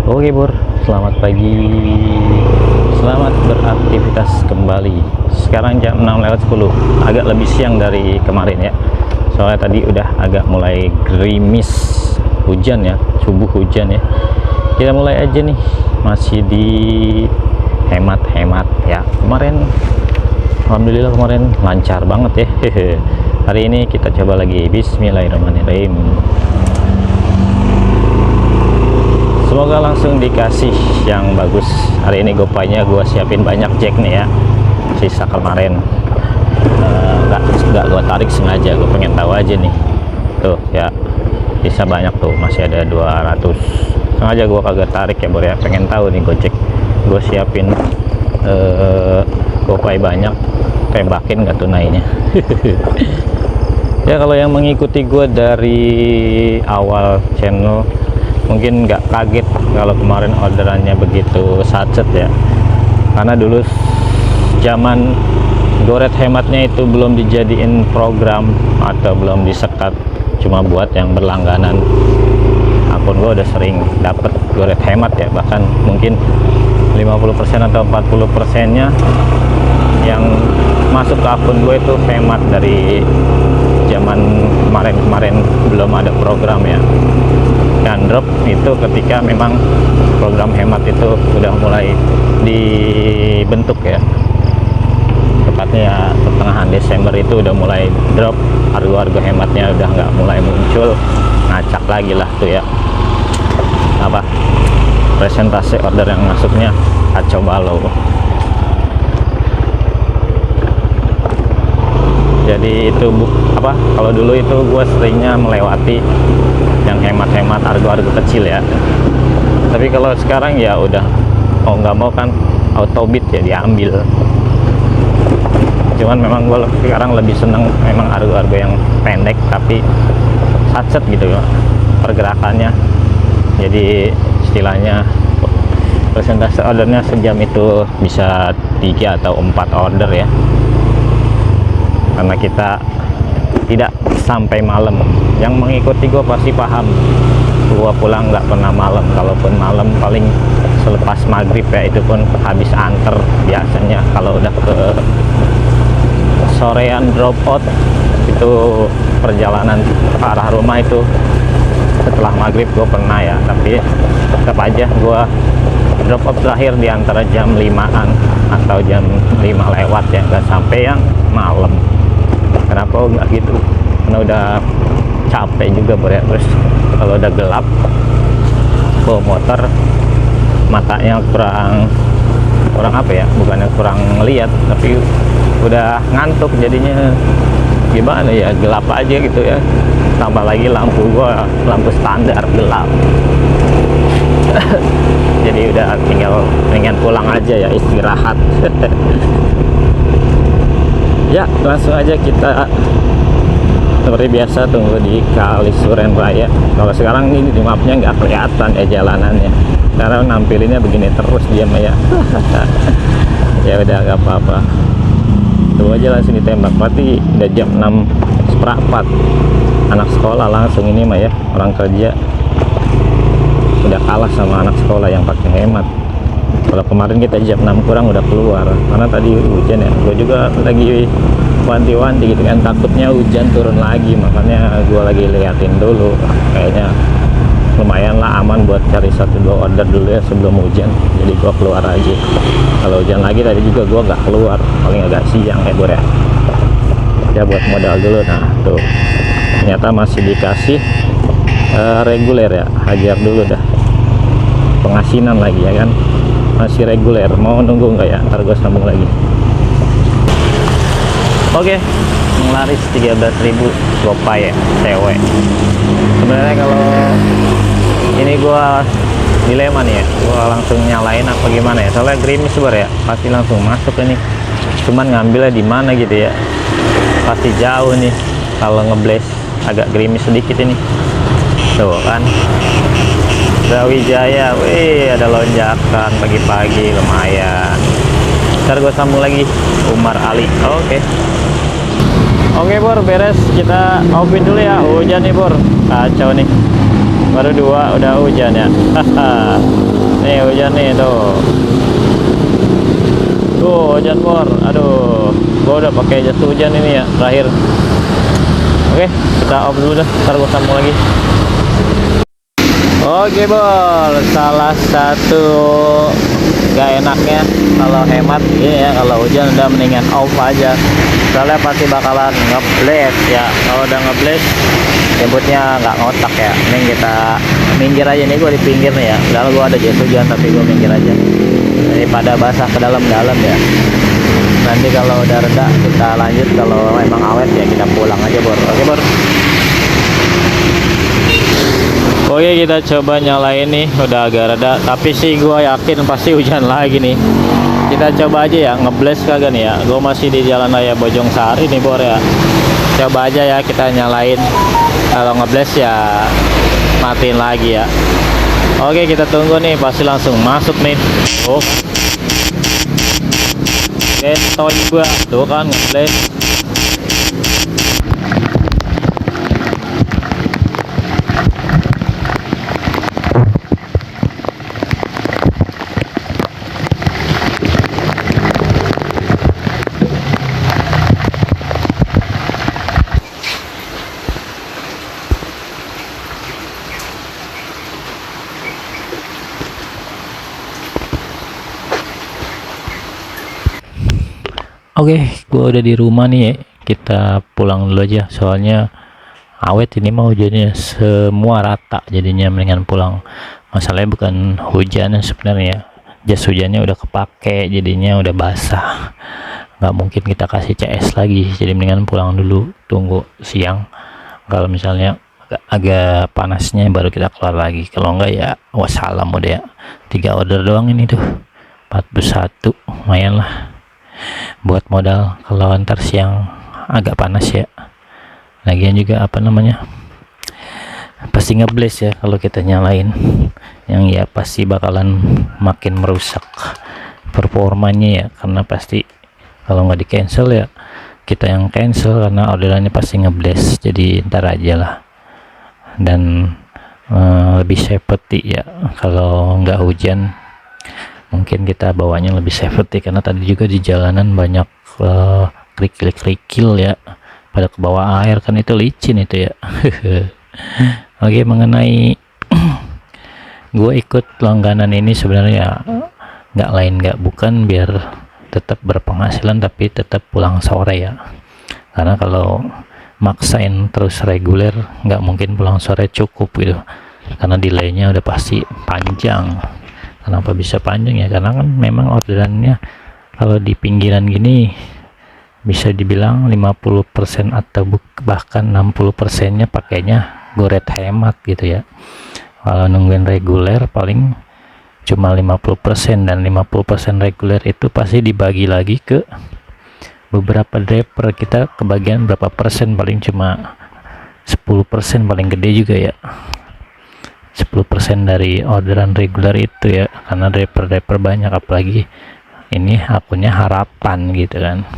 Oke Bor, selamat pagi. Selamat beraktivitas kembali. Sekarang jam 6:10, agak lebih siang dari kemarin ya. Soalnya tadi udah agak mulai gerimis, hujan ya, subuh hujan ya. Kita mulai aja nih, masih di hemat-hemat ya. Alhamdulillah kemarin lancar banget ya. Hari ini kita coba lagi. Bismillahirrahmanirrahim. Semoga langsung dikasih yang bagus. Hari ini gopaynya gue siapin banyak jack nih ya, sisa kemarin nggak gue tarik sengaja, gue pengen tahu aja nih. Tuh ya, sisa banyak tuh, masih ada 200. Sengaja gue kagak tarik ya Bor ya, pengen tahu nih gojek. Gue siapin gopay banyak, tembakin nggak tunainya. Ya kalau yang mengikuti gue dari awal channel mungkin nggak kaget kalau kemarin orderannya begitu sacet ya, karena dulu zaman goret hematnya itu belum dijadiin program atau belum disekat, cuma buat yang berlangganan. Akun gue udah sering dapet goret hemat ya, bahkan mungkin 50% atau 40% nya yang masuk ke akun gue itu hemat dari zaman kemarin belum ada program ya. Dan drop itu ketika memang program hemat itu udah mulai dibentuk ya, tepatnya pertengahan Desember itu udah mulai drop, harga hematnya udah nggak mulai muncul, ngacak lagi lah tuh ya, apa presentasi order yang masuknya kacau balau. Jadi itu apa, kalau dulu itu gue seringnya melewati yang hemat-hemat harga kecil ya, tapi kalau sekarang ya udah mau nggak mau kan auto bid ya diambil. Cuman memang gue sekarang lebih seneng memang harga yang pendek tapi sacet gitu ya pergerakannya, jadi istilahnya persentase ordernya sejam itu bisa 3 atau 4 order ya, karena kita tidak sampai malam. Yang mengikuti gue pasti paham, gue pulang nggak pernah malam, kalaupun malam paling selepas maghrib ya, itu pun habis anter biasanya. Kalau udah ke sorean drop out itu perjalanan ke arah rumah itu setelah maghrib gue pernah ya, tapi tetap aja gue drop out terakhir di antara jam 5-an atau jam 5 lewat ya, nggak sampai yang malam. Kenapa nggak gitu? Karena udah capek juga Bor ya. Terus kalau udah gelap bawa motor, matanya kurang apa ya, bukannya kurang ngeliat, tapi udah ngantuk jadinya. Gimana ya, gelap aja gitu ya, tambah lagi lampu gua lampu standar gelap. Jadi udah tinggal pengen pulang aja ya, istirahat. Ya langsung aja kita seperti biasa tunggu di Kalisuren Raya. Kalau sekarang ini di mapnya nggak kelihatan ya jalanannya, karena nampilinnya begini terus diam ya. Ya udah nggak apa-apa, tunggu aja langsung ditembak. Berarti udah jam 6:15, anak sekolah langsung ini mah ya, orang kerja udah kalah sama anak sekolah yang pakai hemat. Kalau kemarin kita jam 6 kurang udah keluar, karena tadi hujan ya. Gue juga lagi wanti-wanti gitu kan, takutnya hujan turun lagi, makanya gue lagi liatin dulu. Kayaknya lumayan lah, aman buat cari 1-2 order dulu ya sebelum hujan. Jadi gue keluar aja. Kalau hujan lagi tadi juga gue nggak keluar, paling agak siang ya Bor ya. Ya buat modal dulu. Nah tuh ternyata masih dikasih reguler ya, hajar dulu dah, pengasinan lagi ya kan, masih reguler. Mau nunggu nggak ya, ntar gue sambung lagi. Oke, laris 13.000 gopay ya, cewek. Sebenarnya kalau ini gue dilema nih ya, gue langsung nyalain apa gimana ya, soalnya gerimis Bor ya, pasti langsung masuk ini. Cuman ngambilnya di mana gitu ya, pasti jauh nih kalau ngeblaze, agak gerimis sedikit ini. Tuh kan, Brawijaya, wih ada lonjakan pagi-pagi lumayan. Ntar gue sambung lagi Umar Ali. Oke Bor, beres, kita offin dulu ya. Hujan nih Bor, kacau nih, baru 2 udah hujan ya. Nih hujan nih tuh. Tuh hujan bor. Aduh, gua udah pakai jas hujan ini ya terakhir. Oke, kita off dulu dah. Ntar gua sambung lagi. Oke bor, salah satu gak enaknya kalau hemat ini ya, kalau hujan udah mendingan off aja. Soalnya pasti bakalan ngebles ya. Kalau udah ngebles, jemputnya nggak ngotak ya. Mending kita minggir aja nih, gua di pinggir nih ya. Padahal gua ada jas hujan tapi gua minggir aja daripada basah ke dalam-dalam ya. Nanti kalau udah reda kita lanjut, kalau emang awet ya kita pulang aja bor. Oke bor. Oke, kita coba nyalain nih, udah agak reda, tapi sih gua yakin pasti hujan lagi nih. Kita coba aja ya, ngebles kagak nih ya. Gua masih di Jalan Raya Bojong Sari nih bor ya. Coba aja ya kita nyalain. Kalau ngebles ya matiin lagi ya. Oke, kita tunggu nih, pasti langsung masuk nih. Oh, getoy gua tuh kan ngebles. Oke, gua udah di rumah nih ya. Kita pulang dulu aja, soalnya awet ini mau hujannya semua rata, jadinya mendingan pulang. Masalahnya bukan hujan sebenarnya, jas hujannya udah kepake, jadinya udah basah. Nggak mungkin kita kasih CS lagi, jadi mendingan pulang dulu, tunggu siang. Kalau misalnya agak panasnya baru kita keluar lagi. Kalau enggak ya wassalam udah ya. 3 order doang ini tuh, 41, lumayan lah buat modal kalau antar siang agak panas ya. Lagian juga apa namanya, pasti ngebles ya kalau kita nyalain, yang ya pasti bakalan makin merusak performanya ya, karena pasti kalau nggak di cancel ya kita yang cancel karena orderannya pasti ngebles. Jadi ntar aja lah, dan lebih safety ya kalau nggak hujan. Mungkin kita bawanya lebih safety karena tadi juga di jalanan banyak kerikil ya, pada ke bawah air kan, itu licin itu ya. Oke, mengenai gue ikut langganan ini sebenarnya nggak bukan biar tetap berpenghasilan, tapi tetap pulang sore ya. Karena kalau maksain terus reguler nggak mungkin pulang sore cukup gitu, karena delaynya udah pasti panjang. Kenapa bisa panjang ya, karena kan memang orderannya kalau di pinggiran gini bisa dibilang 50% atau bahkan 60%-nya pakainya goret hemat gitu ya. Kalau nungguin reguler paling cuma 50%, dan 50% reguler itu pasti dibagi lagi ke beberapa driver. Kita kebagian berapa persen, paling cuma 10% paling gede juga ya, 10% dari orderan reguler itu ya, karena driver banyak, apalagi ini akunnya harapan gitu kan.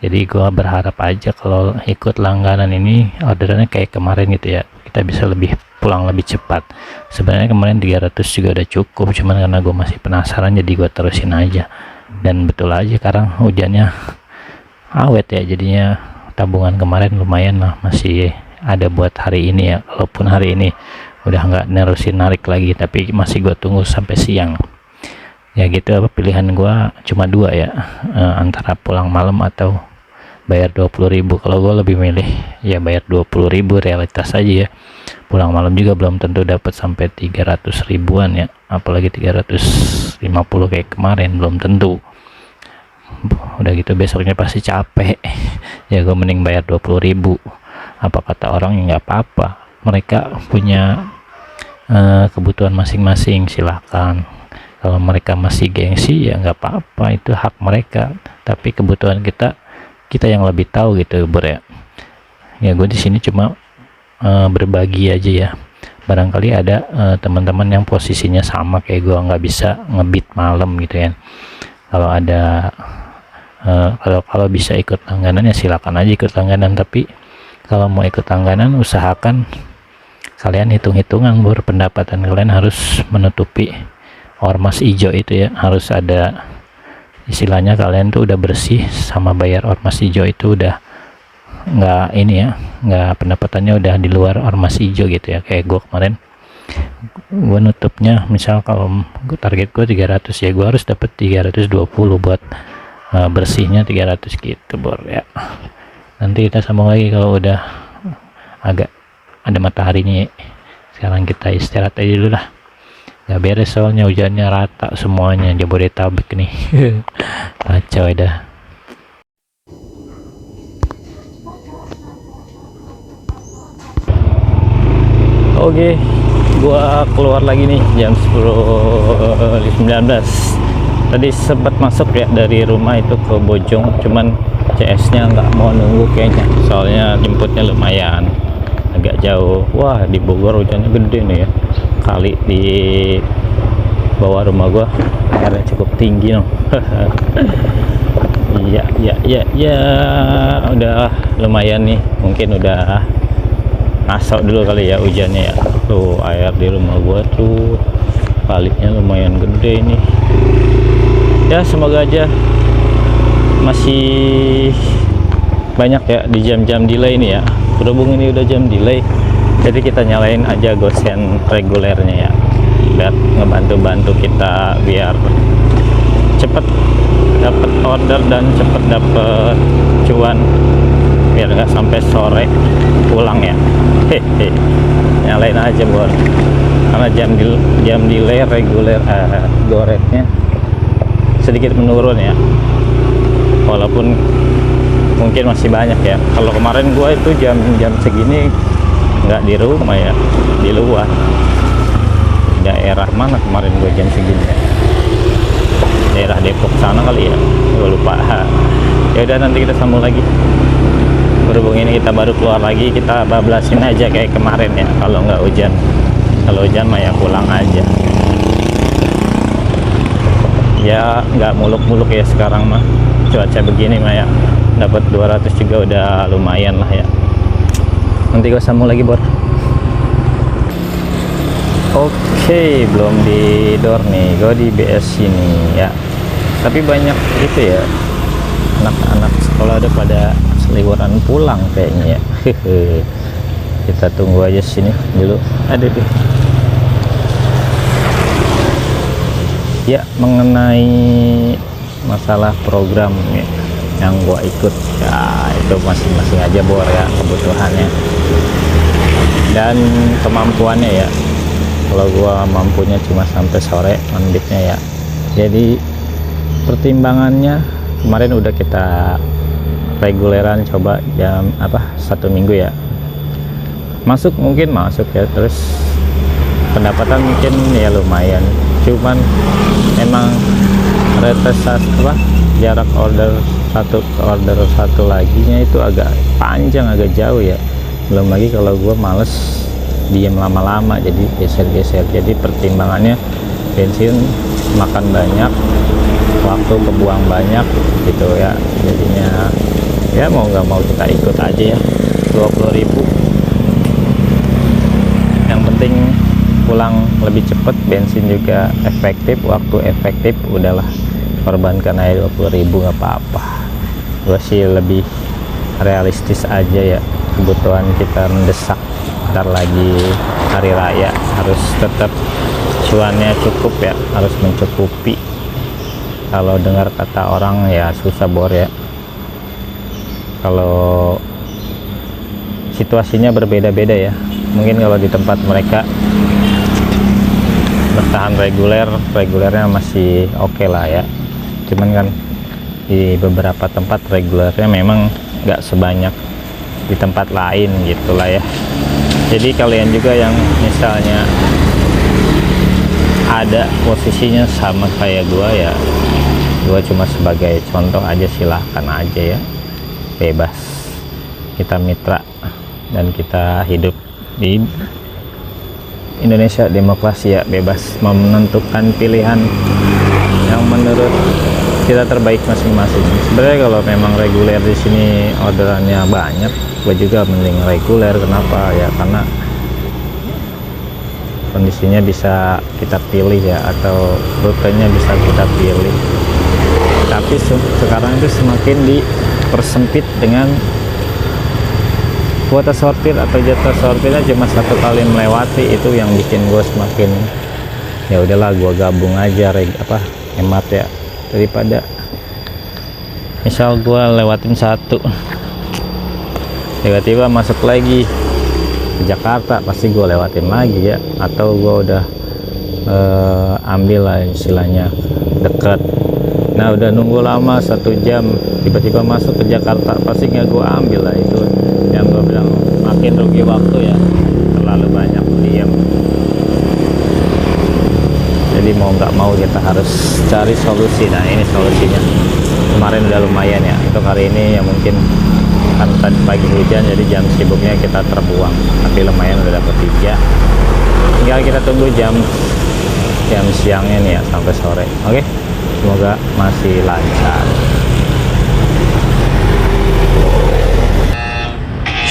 Jadi gua berharap aja kalau ikut langganan ini orderannya kayak kemarin gitu ya, kita bisa pulang lebih cepat. Sebenarnya kemarin 300 juga udah cukup, cuman karena gue masih penasaran jadi gue terusin aja. Dan betul aja sekarang hujannya awet ya, jadinya tabungan kemarin lumayan lah, masih ada buat hari ini ya. Walaupun hari ini udah nggak nerusin narik lagi, tapi masih gue tunggu sampai siang ya gitu. Apa pilihan gue cuma dua ya, antara pulang malam atau bayar 20.000. Kalau gue lebih milih ya bayar 20.000, realitas aja ya. Pulang malam juga belum tentu dapat sampai 300 ribuan ya, apalagi 350 kayak kemarin, belum tentu. Udah gitu besoknya pasti capek ya, gue mending bayar 20.000. Apa kata orang ya nggak apa-apa, mereka punya kebutuhan masing-masing, silahkan. Kalau mereka masih gengsi ya nggak apa-apa, itu hak mereka. Tapi kebutuhan kita yang lebih tahu gitu bro ya. Ya gue di sini cuma berbagi aja ya. Barangkali ada teman-teman yang posisinya sama kayak gue, nggak bisa ngebit malam gitu ya. Kalau ada kalau bisa ikut langganan ya silakan aja ikut langganan, tapi kalau mau ikut langganan usahakan kalian hitung-hitungan Bor, pendapatan kalian harus menutupi ormas hijau itu ya, harus ada istilahnya kalian tuh udah bersih sama bayar ormas hijau itu, udah nggak ini ya, nggak pendapatannya udah di luar ormas hijau gitu ya. Kayak gue kemarin gue nutupnya misal kalau target gue 300 ya, gue harus dapat 320 buat bersihnya 300 gitu Bor ya. Nanti kita sambung lagi kalau udah agak ada mataharinya. Sekarang kita istirahat aja dulu lah, nggak beres soalnya hujannya rata semuanya Jabodetabek nih. Kacau dah. Oke, gua keluar lagi nih jam 10.19. Tadi sempat masuk ya dari rumah itu ke Bojong, cuman CS-nya nggak mau nunggu kayaknya, soalnya jemputnya lumayan agak jauh. Wah, di Bogor hujannya gede nih ya. Kali di bawah rumah gua airnya cukup tinggi no. Ya, udah lumayan nih, mungkin udah masuk dulu kali ya hujannya ya. Tuh air di rumah gua tuh kalinya lumayan gede nih ya. Semoga aja masih banyak ya di jam-jam delay ini ya. Berhubung ini udah jam delay, jadi kita nyalain aja gosen regulernya ya, biar ngebantu-bantu kita biar cepet dapat order dan cepet dapet cuan, biar nggak sampai sore pulang ya. Hehe, nyalain aja Bor, karena jam delay reguler goretnya sedikit menurun ya, walaupun mungkin masih banyak ya. Kalau kemarin gua itu jam segini nggak di rumah ya, di luar. Daerah mana kemarin gua jam segini ya? Daerah Depok sana kali ya, gua lupa. Ya udah, nanti kita sambung lagi. Berhubung ini kita baru keluar lagi, kita bablasin aja kayak kemarin ya. Kalau nggak hujan, kalau hujan mah ya pulang aja ya, nggak muluk-muluk ya sekarang mah. Cuaca begini mah ya, dapat 200 juga udah lumayan lah ya. Nanti gue sambung lagi Bor. Oke, belum di door nih, gue di BS sini ya. Tapi banyak itu ya, anak-anak sekolah udah pada liburan pulang kayaknya ya. Kita tunggu aja sini dulu. Aduh deh. Ya, mengenai masalah program ya, yang gua ikut ya, itu masing-masing aja Bor ya kebutuhannya dan kemampuannya ya. Kalau gua mampunya cuma sampai sore mendiknya ya, jadi pertimbangannya kemarin udah kita reguleran coba jam 1 minggu ya, masuk mungkin masuk ya, terus pendapatan mungkin ya lumayan, cuman emang jarak order satu ke order satu lagi nya itu agak panjang, agak jauh ya. Belum lagi kalau gue males diem lama-lama, jadi geser-geser. Jadi pertimbangannya bensin makan banyak, waktu kebuang banyak gitu ya. Jadinya ya mau nggak mau kita ikut aja ya, 20.000. Yang penting pulang lebih cepat, bensin juga efektif, waktu efektif, udahlah korbankan aja 20.000 nggak apa-apa. Gue sih lebih realistis aja ya, kebutuhan kita mendesak, ntar lagi hari raya harus tetap cuannya cukup ya, harus mencukupi. Kalau dengar kata orang ya susah Bor ya, kalau situasinya berbeda-beda ya. Mungkin kalau di tempat mereka bertahan regulernya masih oke lah ya, cuman kan di beberapa tempat regulernya memang nggak sebanyak di tempat lain gitulah ya. Jadi kalian juga yang misalnya ada posisinya sama kayak gua ya, gua cuma sebagai contoh aja, silahkan aja ya, bebas. Kita mitra dan kita hidup di Indonesia demokrasi ya, bebas menentukan pilihan yang menurut kita terbaik masing-masing. Sebenarnya kalau memang reguler di sini orderannya banyak, gue juga mending reguler. Kenapa ya? Karena kondisinya bisa kita pilih ya, atau rutenya bisa kita pilih. Tapi sekarang itu semakin dipersempit dengan kuota sortir atau jatah sortirnya cuma satu kali melewati. Itu yang bikin gue semakin ya udahlah, gue gabung aja hemat ya, daripada misal gue lewatin satu tiba-tiba masuk lagi ke Jakarta, pasti gue lewatin lagi ya, atau gue udah ambil lah istilahnya dekat, nah udah nunggu lama 1 jam tiba-tiba masuk ke Jakarta, pasti nggak gue ambil lah. Itu yang gue bilang makin rugi waktu ya, terlalu banyak diam. Jadi mau nggak mau kita harus cari solusi. Nah ini solusinya, kemarin udah lumayan ya untuk hari ini ya, mungkin kan tadi pagi hujan jadi jam sibuknya kita terbuang, tapi lumayan udah dapet 3. Tinggal kita tunggu jam siangnya nih ya sampai sore. Oke, semoga masih lancar.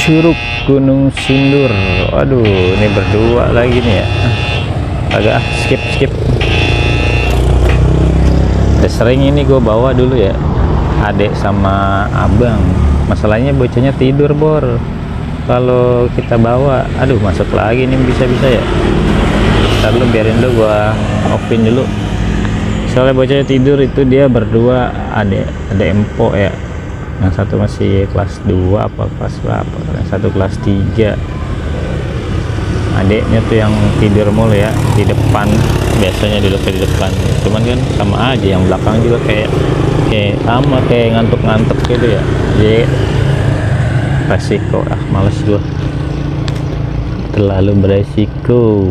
Curug Gunung Sindur, waduh ini berdua lagi nih ya, agak skip. Udah sering ini gue bawa dulu ya, adek sama abang. Masalahnya bocahnya tidur bor, kalau kita bawa aduh masuk lagi nih, bisa-bisa ya. Ntar lu biarin dulu, gua offin dulu. Soalnya bocahnya tidur itu, dia berdua, ada empok ya. Yang satu masih kelas 2 apa kelas berapa, yang satu kelas 3. Adeknya tuh yang tidur mulu ya di depan, biasanya duduknya di depan. Cuman kan sama aja, yang belakang juga kayak sama, kayak ngantuk-ngantuk gitu ya. Jadi resiko, males gua, terlalu beresiko,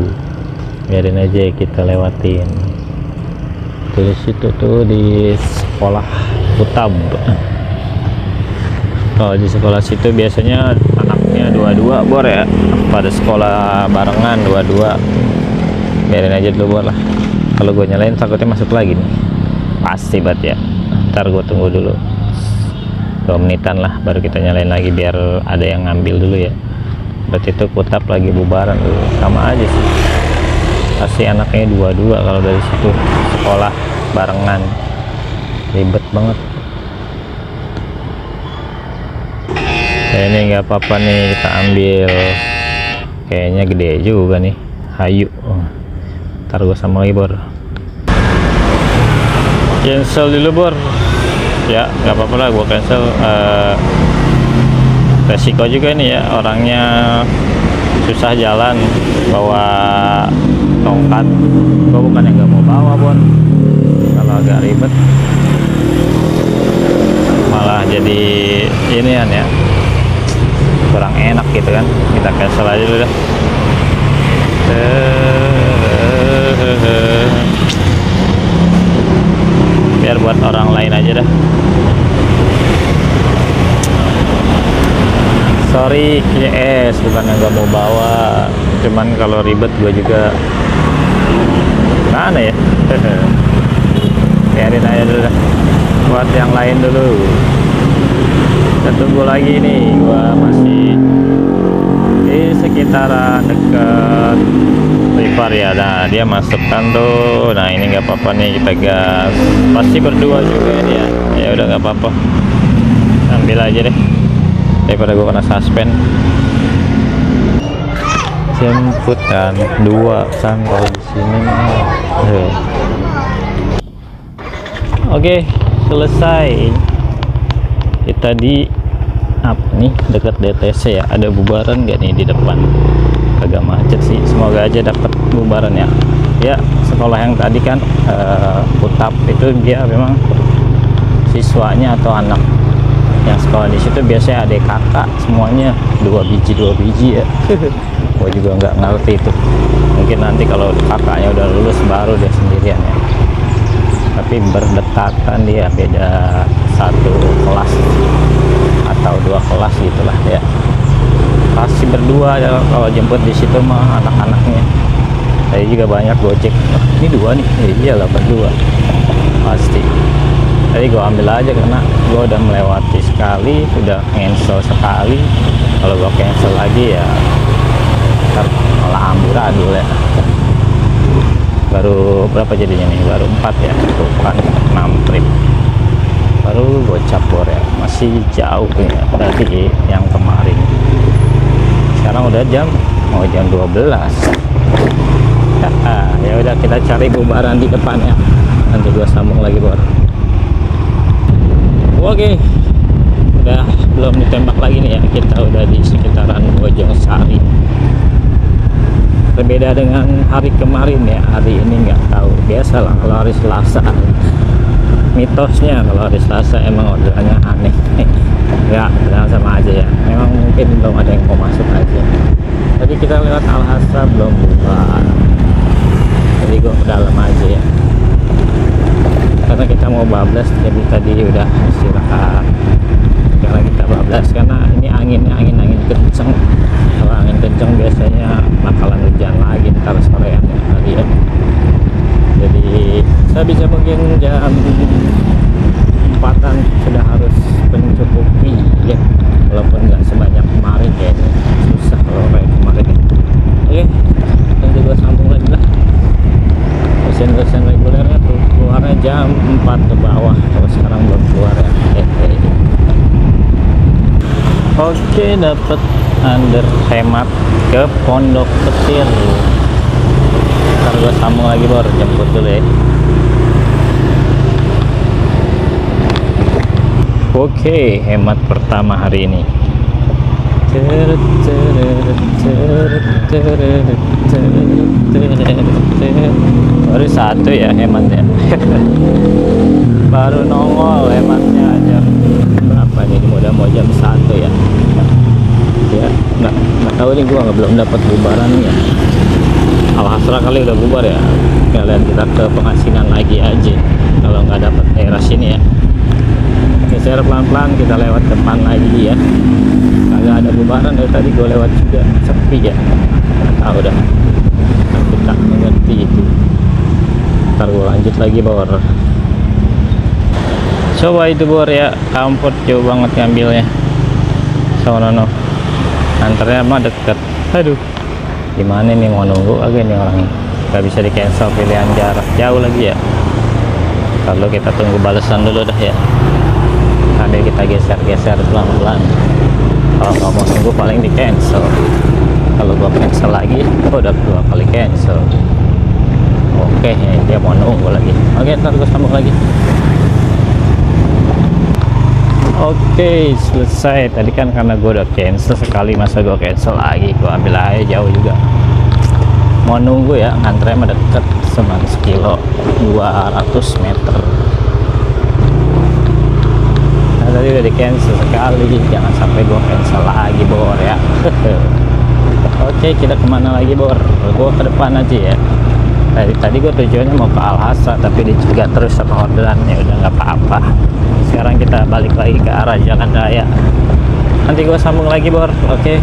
biarin aja kita lewatin. Terus itu tuh di sekolah Kutab. Kalau di sekolah situ biasanya anaknya 2-2 bor ya, pada sekolah barengan 2-2. Biarin aja dulu bor lah, kalau gue nyalain takutnya masuk lagi nih, pasti banget ya. Ntar gue tunggu dulu 2 menitan lah, baru kita nyalain lagi biar ada yang ngambil dulu ya. Berarti itu Kutab lagi bubaran dulu, sama aja sih, pasti anaknya 2-2 kalau dari situ sekolah barengan, ribet banget. Ini nggak apa-apa nih, kita ambil, kayaknya gede juga nih, hayu. Ntar gue sama lagi bor, cancel dulu bor ya, nggak apa-apa lah, gue cancel. Resiko juga nih ya, orangnya susah jalan bawa tongkat. Gue bukan yang nggak mau bawa bor, kalau agak ribet malah jadi inian ya, kurang enak gitu kan. Kita cancel aja dulu dah. Biar buat orang lain aja dah. Sorry yes, bukan yang gak mau bawa, cuman kalau ribet gue juga mana ya. Biarin aja dulu dah, buat yang lain dulu. Kita tunggu lagi nih, gua masih di sekitaran dekat river ya. Nah dia masukkan tuh, nah ini nggak apa-apa nih, kita gas, pasti berdua juga ini ya. Ya udah nggak apa-apa, ambil aja deh daripada gua kena suspend. Jemputan 2 sampai di sini. Oke, selesai. Kita di apa nih, dekat DTC ya. Ada bubaran nggak nih di depan? Agak macet sih, semoga aja dapat bubaran ya. Ya sekolah yang tadi kan Kutab itu dia memang siswanya atau anak yang sekolah di situ biasanya adik kakak semuanya 2 biji ya. Gue juga nggak ngerti itu, mungkin nanti kalau kakaknya udah lulus baru dia sendirian ya, tapi berdekatan, dia beda 1 kelas atau 2 kelas gitulah ya. Pasti berdua ya kalau jemput di situ mah anak-anaknya. Saya juga banyak gojek. Ini 2 nih, iyalah berdua pasti. Jadi gue ambil aja karena gue udah melewati sekali, udah cancel sekali. Kalau gue cancel lagi ya ntar malah amburadul ya. baru berapa jadinya nih, baru 4 ya, bukan 6 trip baru gocap bor ya, masih jauh ya dari yang kemarin. Sekarang udah mau jam 12. Ya udah, kita cari bubaran di depannya, nanti gua sambung lagi bor. Oke, udah belum ditembak lagi nih ya, kita udah di sekitaran Bojong Sari. Berbeda dengan hari kemarin ya, hari ini nggak tahu, biasalah kalau hari Selasa mitosnya, kalau hari Selasa emang orderannya aneh. Nggak sama aja ya, memang mungkin belum ada yang mau masuk aja. Tadi kita lewat Al-Hasra belum buka, jadi gue ke dalam aja ya, karena kita mau bablas, jadi tadi udah istirahat. Sekarang kita bablas karena ini angin kenceng. Kalau angin kenceng biasanya bakalan hujan lagi ntar sorean ya hari ya. Jadi saya bisa mungkin jam 4-an sudah harus mencukupi ya, walaupun nggak sebanyak kemarin kayaknya. Susah kalau kayak kemarin ya. Oke, nanti gue sambung lagi lah. Dosen regulernya tuh keluarnya jam 4 ke bawah, kalau sekarang belum keluar ya. Oke, dapat under hemat ke Pondok Petir. Ntar gue sambung lagi bor, jemput dulu ya. Oke, hemat pertama hari ini. Baru 1 ya hematnya. Baru nongol hematnya jam berapa nih, mau jam 1 ya. Ya nggak tahu nih, gua belum dapat bubaran ya. Al-Hasra kali udah bubar ya, kalian kita ke pengasingan lagi aja kalau nggak dapat daerah sini ya. Geser pelan-pelan, kita lewat depan lagi ya. Kagak ada bubaran dari tadi, gue lewat juga sepi ya. Nggak tahu dah, aku tak mengerti itu. Ntar gue lanjut lagi bor. Coba itu bor ya, ampun jauh banget ngambilnya. Sono antarnya mah deket. Aduh, gimana nih, mau nunggu lagi nih orangnya, nggak bisa di cancel, pilihan jarak jauh lagi ya. Kalau kita tunggu balasan dulu dah ya, sambil kita geser pelan-pelan. Kalau nggak mau nunggu paling di cancel. Kalau gua cancel lagi, udah 2 kali cancel. Oke, dia mau nunggu lagi. Oke, ntar gua sambung lagi. Oke, selesai. Tadi kan karena gue udah cancel sekali, masa gue cancel lagi, gue ambil aja jauh juga. Mau nunggu ya, ngantrenya deket, cuma sekilo 200 meter. Nah tadi udah di cancel sekali, jangan sampai gue cancel lagi bor ya. Oke, kita kemana lagi bor? Gue ke depan aja ya. Tadi gue tujuannya mau ke Al-Hasra, tapi dicegat terus sama orderannya, udah nggak apa-apa. Sekarang kita balik lagi ke arah jalan raya. Nanti gue sambung lagi bor. Oke.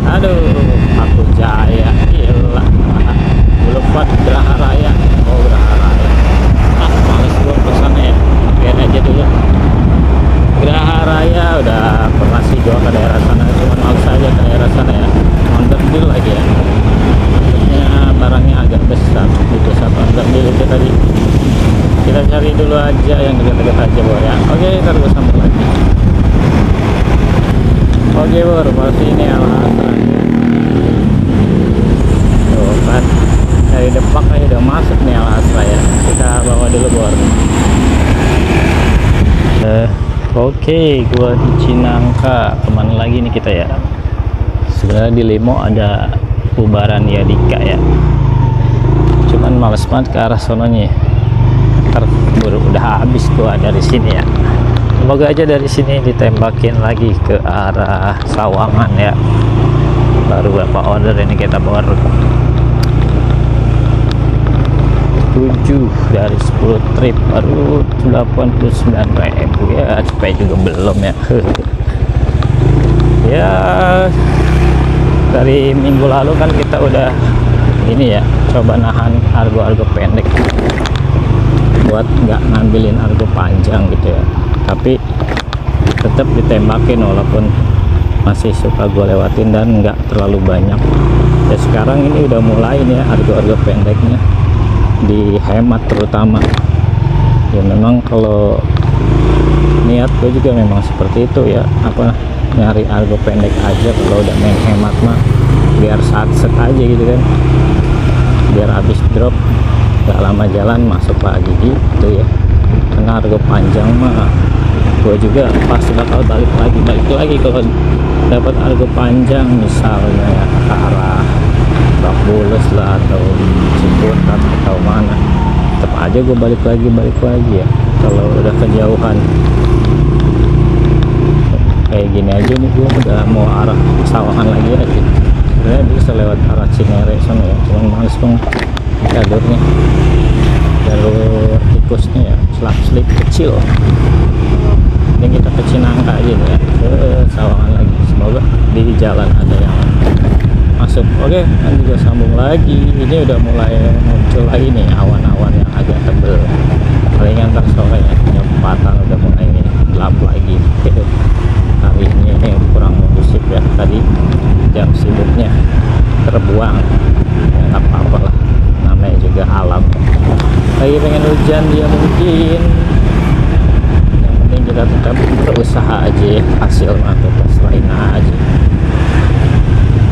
Aduh, aku Jaya, gila. Boulevard Geraha Raya. Oh, Geraha Raya. Males gue kesana ya, biar aja dulu. Geraha Raya udah pernah sih gue ke daerah sana, cuma males aja ke daerah sana ya. Onderdil lagi ya. Barangnya agak besar gitu, satu ambil itu tadi. Kita cari dulu aja yang dekat-dekat aja bor ya. Oke, ntar gue sambung lagi. Oke bor, pasti ini Al-Hasra. Tuh kan, dari Depak aja udah masuk nih Al-Hasra ya. Kita bawa dulu bor. Oke, gua di Cinangka. Kemana lagi nih kita ya? Sebenarnya di Limo ada bubaran Yadika ya, cuman males banget ke arah sononya. Ntar udah habis gua dari sini ya. Semoga aja dari sini ditembakin lagi ke arah Sawangan ya. Baru berapa order ini kita baru 7 dari 10 trip, baru 89.000 ya, supaya juga belum ya. Ya dari minggu lalu kan kita udah ini ya, coba nahan argo-argo pendek buat nggak ngambilin argo panjang gitu ya, tapi tetap ditembakin walaupun masih suka gue lewatin dan nggak terlalu banyak Ya sekarang ini udah mulai nih ya argo-argo pendeknya dihemat terutama. Ya memang kalau niat gue juga memang seperti itu ya, apa, nyari argo pendek aja kalau udah main hemat mah, biar set aja gitu kan, biar habis drop gak lama jalan masuk lagi gitu ya. Karena argo panjang mah gue juga pasti bakal balik lagi kalau dapat argo panjang, misalnya ya, ke arah Bak Bulus lah atau Ciputat atau mana, tetap aja gue balik lagi ya kalau udah kejauhan. Kayak gini aja nih, gue udah mau arah Sawangan lagi aja, sebenarnya bisa lewat arah Cinere sana ya, cuman males banget jalurnya, jalur tikusnya ya, selap-selip kecil. Ini kita ke Cinangka aja nih ya, ke Sawangan lagi, semoga di jalan ada yang masuk. Oke, nanti gue sambung lagi. Ini udah mulai muncul lagi nih awan-awan yang agak tebel, palingan ntar sore ya, jam 4-an udah mulai gelap lagi. Hari ini kurang kondusif ya, tadi jam sibuknya terbuang ya, nggak apa-apa lah, namanya juga alam. Lagi pengen hujan dia mungkin, yang penting kita tetap berusaha aja ya, hasil mah kita selain aja,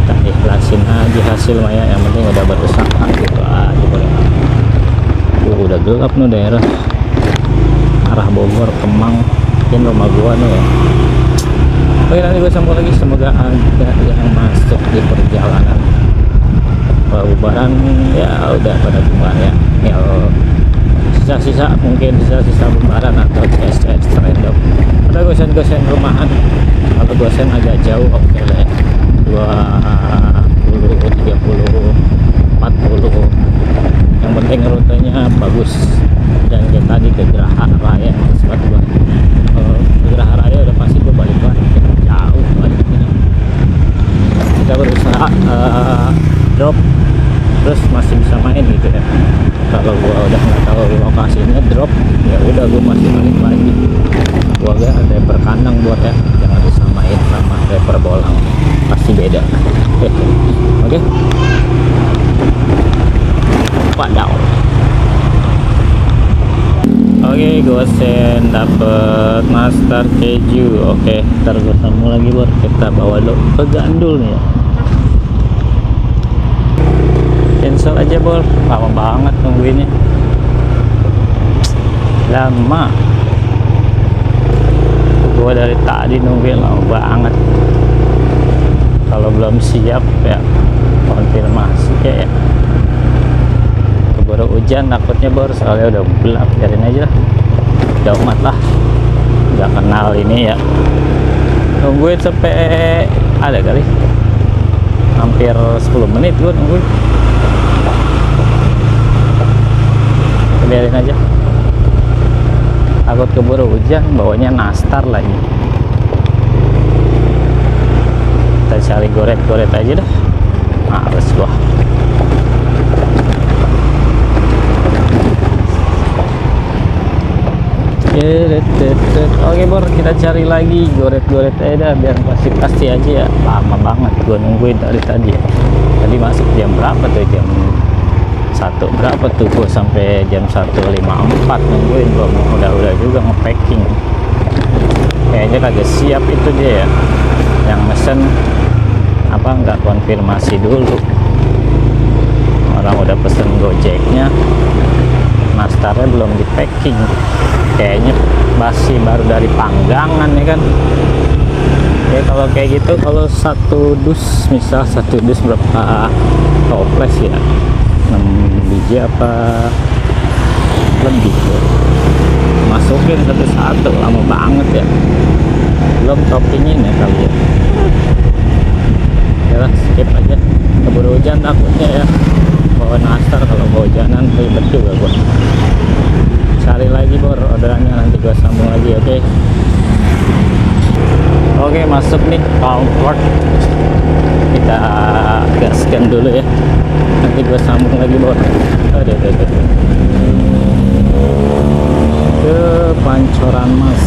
kita ikhlasin aja hasil mah ya, yang penting udah berusaha gitu aja boleh. Udah gelap nih daerah arah Bogor, Kemang, mungkin rumah gua nih ya. Oke, nanti gue sambung lagi, semoga ada yang masuk di perjalanan. Kalau bubaran ya udah pada bubar ya, sisa-sisa mungkin sisa-sisa bubaran atau CS random. Ada gosen-gosen rumahan, kalau gosen agak jauh oke lah ya, 20, 30, 40, yang penting rutenya bagus. Dan kita tadi ke Geraha Raya, sempat gua ke Geraha Raya udah pasti gue balik lagi, jauh baliknya. Kita berusaha drop terus masih bisa main gitu ya. Kalau gua udah nggak tahu lokasinya drop, ya udah gua masih balik lagi. Gua gak ada driver kandang buat ya, jangan disamain sama driver bolang, pasti beda. Oke. Padaw. Oke, gosen dapet master keju. Oke, ntar gue sambung lagi bor, kita bawa lo ke gandul nih ya. Cancel aja bor, lama banget nungguinnya, lama. Gue dari tadi nungguin lama banget. Kalau belum siap ya konfirmasi ya. Baru hujan takutnya bor, soalnya udah gelap, biarin aja lah, udah umat lah, nggak kenal ini ya. Nungguin sampai ada kali hampir 10 menit gue nungguin, biarin aja, takut keburu hujan, bawanya nastar lagi. Kita cari goret-goret aja dah, males gua. Oke bor, kita cari lagi goret-goret aja dah, biar pasti aja ya. Lama banget gua nungguin dari tadi ya. Tadi masuk jam berapa tuh, jam 1 berapa tuh, gua sampai jam 1.54 nungguin. Gua udah juga nge-packing, kayaknya kagak siap itu dia ya, yang mesen apa nggak konfirmasi dulu. Orang udah pesen gojeknya, nastarnya belum di packing, kayaknya basi, baru dari panggangan ya kan. Ya kalau kayak gitu, kalau satu dus, misal satu dus berapa toples ya, 6 biji apa lebih tuh, masukin satu-satu, lama banget ya, belum toppingin ya kali ya. Yalah, skip aja, keburu hujan takutnya ya, bawa nastar kalau bawa hujanan ribet juga gua. Cari lagi bor orderannya, nanti gua sambung lagi. Oke, masuk nih Comfort, kita gaskan dulu ya, nanti gua sambung lagi bor. Aduh. Ke Pancoran Mas.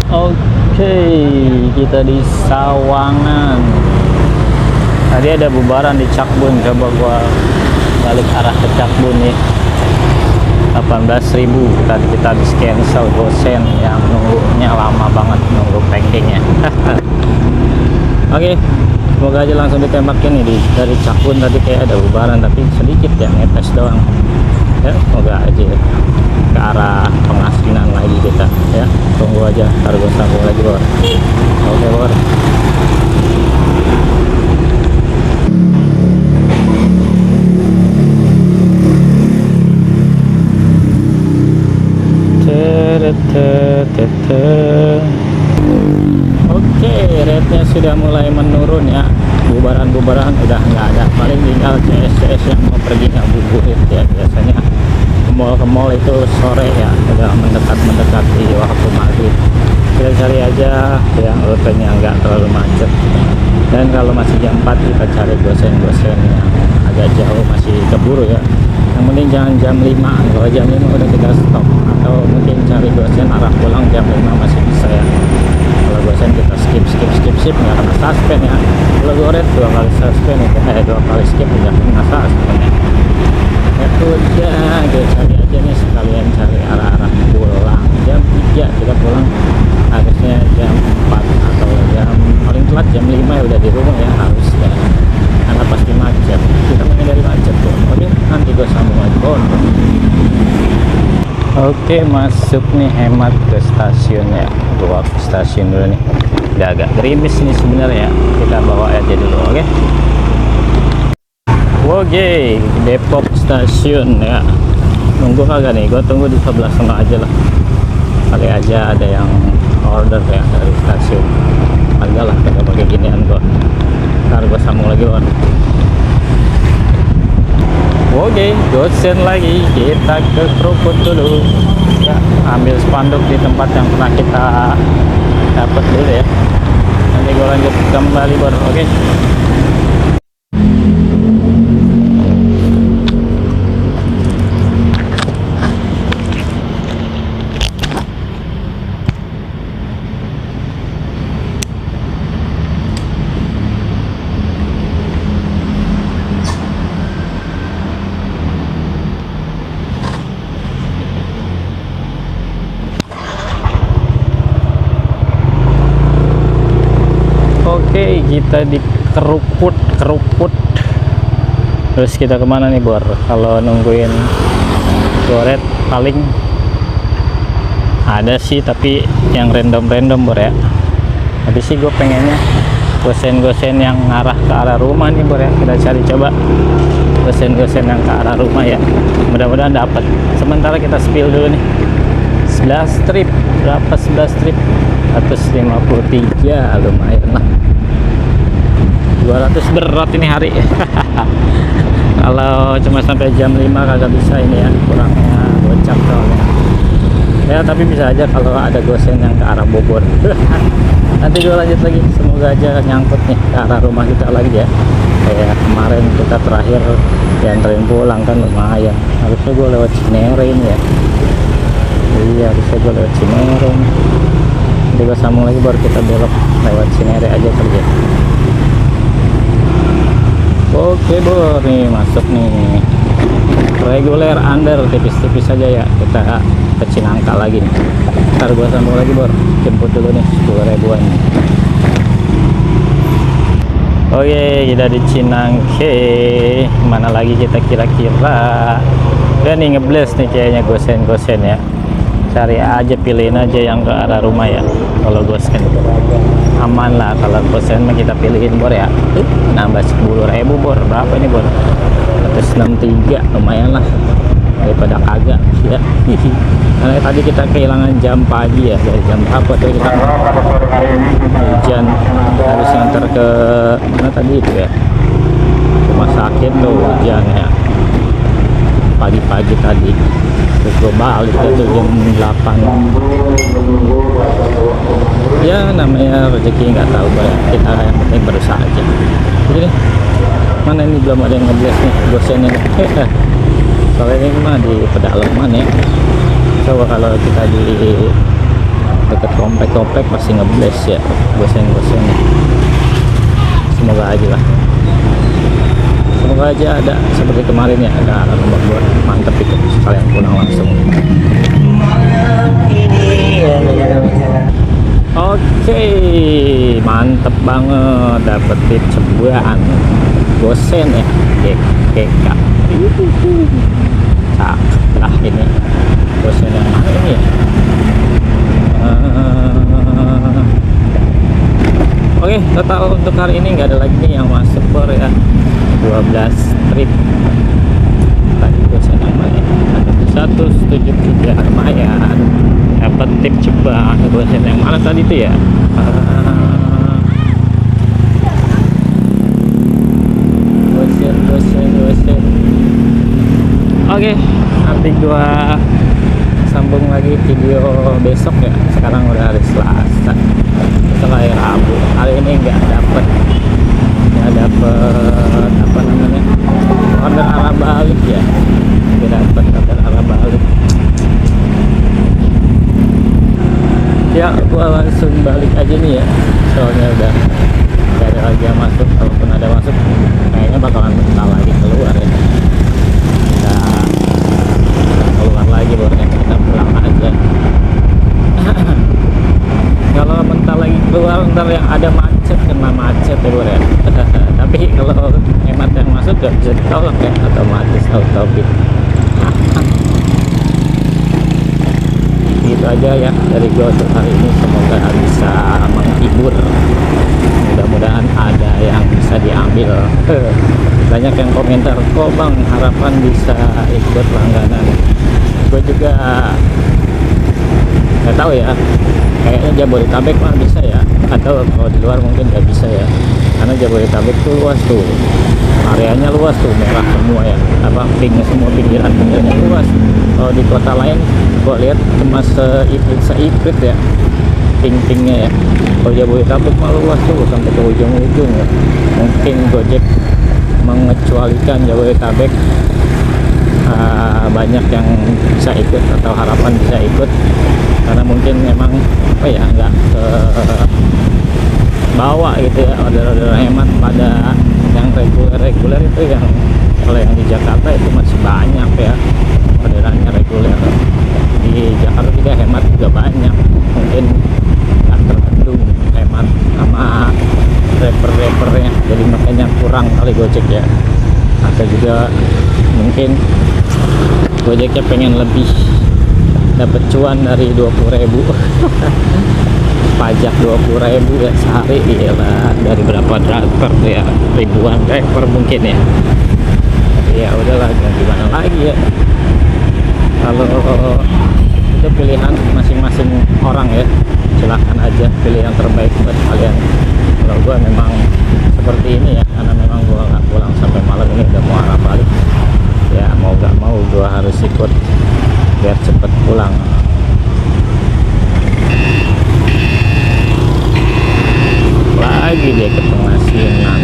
Oke, kita di Sawangan. Tadi ada bubaran di Cakbun, coba gua balik arah ke Cakbun nih. 18.000 tadi kita habis cancel gosen yang nunggunya lama banget, nunggu packingnya. Oke, semoga aja langsung ditembak ini dari Cakbun. Tadi kayak ada bubaran tapi sedikit ya, ngetes doang ya. Semoga aja ke arah pengasinan lagi kita ya. Tunggu aja, ntar gue sambung lagi bor. Oke bor. Oke, rate-nya sudah mulai menurun ya. Bubaran-bubaran udah nggak ada, paling tinggal CS yang mau pergi ngabuburit ya. Biasanya ke mall itu sore ya, udah mendekati waktu maghrib. Kita cari aja yang rutenya nggak terlalu macet, dan kalau masih jam 4 kita cari gosen-gosen yang agak jauh, masih keburu ya. Yang penting jangan jam 5, kalau jam 5 udah kita stop, atau mungkin cari gosen arah pulang jam 5 masih bisa ya. Kalau gosen kita skip nggak kena suspend ya. Kalau goret 2 kali suspend itu 2 kali skip udah kena suspend ya. Ya udah, kita cari aja nih, sekalian cari arah-arah pulang. Jam 3 kita pulang, harusnya jam 4 atau jam paling telat jam 5 ya udah di rumah ya, harusnya, karena pasti macet. Kita menghindari macet tuh. Oke, nanti gue sambung lagi bor. Oke, masuk nih, hemat ke stasiun ya. Gua ke stasiun dulu nih, udah agak gerimis nih sebenarnya, kita bawa aja dulu. Oke, Depok stasiun ya. Nunggu kagak nih? Gue tunggu di sebelah sana aja lah, kali aja ada yang order ya dari stasiun. Agak lah kagak pakai ginian gua. Ntar gue sambung lagi bor. Oke, gosen lagi, kita ke Krukut dulu ya, ambil spanduk di tempat yang pernah kita dapat dulu ya. Nanti gue lanjut kembali bor. Oke. Oke, kita di Krukut. Terus kita kemana nih bor? Kalau nungguin goret paling ada sih, tapi yang random bor ya. Tapi sih gue pengennya gosen-gosen yang arah ke arah rumah nih bor ya. Kita cari coba gosen-gosen yang ke arah rumah ya. Mudah-mudahan dapat. Sementara kita spill dulu nih. 11 trip, berapa 11 trip? 153, lumayan lah. 200 berat ini hari. Kalau cuma sampai jam 5 kagak bisa ini ya, kurangnya gocap soalnya ya. Tapi bisa aja kalau ada gosen yang ke arah Bogor. Nanti gue lanjut lagi, semoga aja nyangkut nih ke arah rumah kita lagi ya. Kayak kemarin kita terakhir dianterin pulang kan, lumayan. Harusnya gue lewat Cinere ini ya. Iya, harusnya gue lewat Cinere. Nanti gue sambung lagi baru kita belok lewat Cinere aja kerja. Oke bor, nih masuk nih reguler under, tipis-tipis aja ya. Kita ke Cinangka lagi nih. Ntar gue sambung lagi bor, jemput dulu nih 10 ribuan. Oke, kita di Cinangke. Mana lagi kita kira-kira? Udah nih ngebles nih kayaknya gosen-gosen ya. Cari aja, pilihin aja yang ke arah rumah ya. Kalau gosen aman lah, kalau gosen mah kita pilihin bor ya. Nambah 10.000 bor, berapa ini bor? 163, lumayan lah daripada kagak ya. Karena tadi kita kehilangan jam pagi ya, dari jam berapa tuh kita hujan, harus nganter ke mana tadi itu ya, rumah sakit tuh hujan ya pagi-pagi tadi. Terus gue balik itu jam 8 ya. Namanya rezeki nggak tahu ya, kita yang penting berusaha aja. Jadi mana ini belum ada yang ngebles nih gosen ini. Soalnya ini mah di pedalaman ya. Coba kalau kita di dekat komplek pasti ngebles ya gosen-gosennya. Semoga aja lah. semoga aja ada seperti kemarin ya, ada nomor buat mantep itu sekalian pulang langsung. Oke, mantep banget, dapet tip cebuan gosen ya, GK. Cakep lah ini gosen yang mana ini ya. Oke, total untuk hari ini nggak ada lagi nih yang masuk bor ya, 12 trip. Tadi gosen yang mana? 173 lumayan. Dapat tip coba gosen yang mana tadi tuh ya? Gosen. Oke, nanti gua sambung lagi video besok ya. Sekarang udah hari Selasa, besok hari Rabu. Hari ini nggak dapet apa namanya, order arah balik ya, nggak dapet order arah balik ya. Gua langsung balik aja nih ya, soalnya udah nggak ada lagi yang masuk. Kalaupun ada masuk kayaknya bakalan bentar lagi keluar ya, nggak keluar lagi bornya, kita pulang aja. Kalau bentar lagi keluar, ntar yang ada macet, kena macet ya bor ya. Tapi kalau hemat yang masuk gak bisa ditolak ya, otomatis autopilot. Gitu aja ya dari gue untuk hari ini, semoga bisa menghibur, mudah-mudahan ada yang bisa diambil. Banyak yang komentar, kok bang harapan bisa ikut langganan. Gue juga nggak tahu ya, kayaknya Jabodetabek mah bisa ya, atau kalau di luar mungkin nggak bisa ya, karena Jabodetabek tuh luas tuh, areanya luas tuh, merah semua ya, apa pink semua, pinggirannya luas. Kalau di kota lain gua lihat cuma seiprit ya ping-pingnya ya. Kalau Jabodetabek mah luas tuh sampai ke ujung-ujung ya. Mungkin Gojek mengecualikan Jabodetabek, banyak yang bisa ikut atau harapan bisa ikut, karena mungkin memang apa ya, nggak ke bawah gitu ya order-order hemat pada yang reguler itu. Yang kalau yang di Jakarta itu masih banyak ya orderannya reguler. Di Jakarta juga hemat juga banyak, mungkin nggak terbendung hemat sama rapper-rappernya, jadi makanya kurang kali Gojek ya. Atau juga mungkin Gojeknya pengen lebih dapat cuan dari 20.000 pajak 20.000 ya sehari, gila, dari berapa driver ya, ribuan driver mungkin ya. Tapi ya udahlah, gimana lagi ya, kalau itu pilihan masing-masing orang ya, silahkan aja pilih yang terbaik buat kalian. Kalau gua memang seperti ini ya, karena memang gua nggak pulang sampai malam ini, udah mau arah balik ya, mau nggak mau gua harus ikut biar cepet pulang. Lagi dia ke Pengasinan.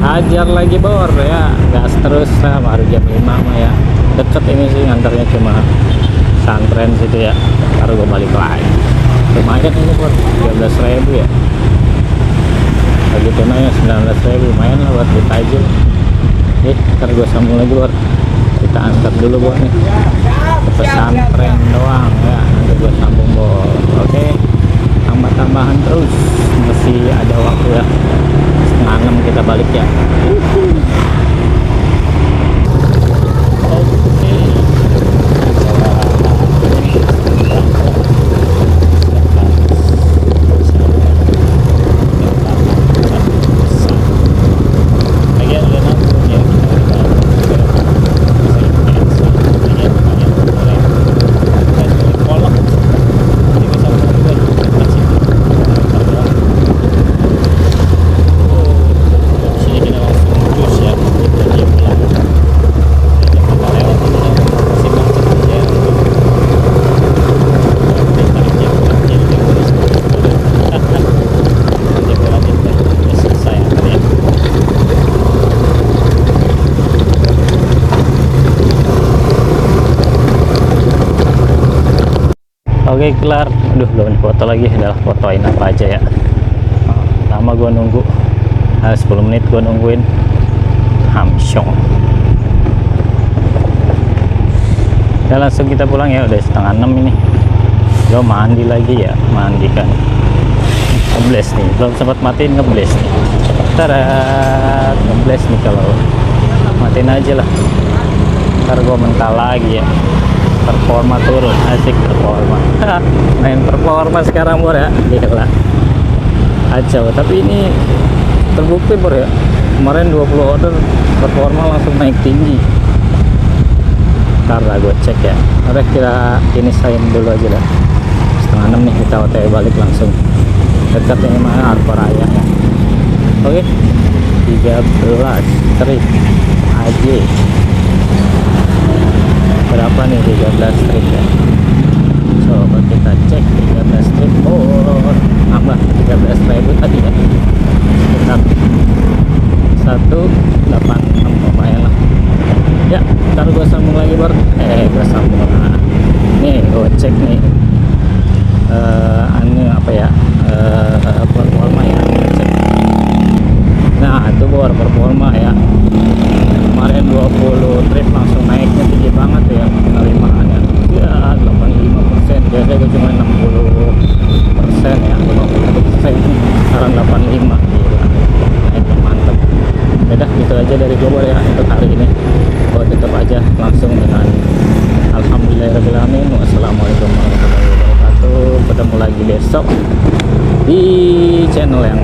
Ajar lagi bor ya, gas terus lah, baru jam 5 mah ya, deket ini sih, ngantarnya cuma Santren situ ya, baru gue balik lagi. Lumayan ini bor, 13.000 ya, bagi tunanya 19.000, lumayan lah buat kita aja. Ntar gue sambung lagi bor, kita antar dulu bor nih ke pesantren doang ya, nanti gue sambung bor. Oke, tambah-tambahan terus, masih ada waktu ya, 5:30 kita balik ya. Oke, kelar. Aduh, belum foto lagi. Udah fotoin apa aja ya. Lama gua nunggu. 10 menit gua nungguin Hamsyong. Ya langsung kita pulang ya, udah 5:30 ini. Gua mandi lagi ya, mandi kan. Ngebles nih, belum sempat matiin ngebles nih. Tarat, ngebles nih, kalau matiin aja lah. Ntar gua mental lagi ya. Performa turun, asik performa. Main performa sekarang Bor ya, gila. Kacau, tapi ini terbukti Bor ya. Kemarin 20 order performa langsung naik tinggi. Ntar lah gue cek ya. Udah kita ini sain dulu aja lah. 5:30 nih kita OTW balik langsung. Dekatnya mana Arpa Raya ya. Oke, 13 trip aja. Berapa nih 13 trip ya? Coba kita cek 13 trip. Oh, nambah 13.000 tadi ya. Sekitar 186 lumayan lah. Ya, ntar gue sambung lagi Bor. Gue sambung lah. Nih gue cek nih anu apa ya, performa ya, cek. Nah itu Bor, performa ya. Kemarin 20 trip langsung naiknya tinggi banget ya penerimaannya ya, 85%. Biasanya gue cuma 60% ya, 50%. Sekarang 85. Gila, naiknya mantep. Udah gitu aja dari gue Bor ya untuk hari ini. Gue tutup aja langsung dengan alhamdulillahirrahmanirrahim. Wassalamualaikum warahmatullahi wabarakatuh. Ketemu lagi besok di channel yang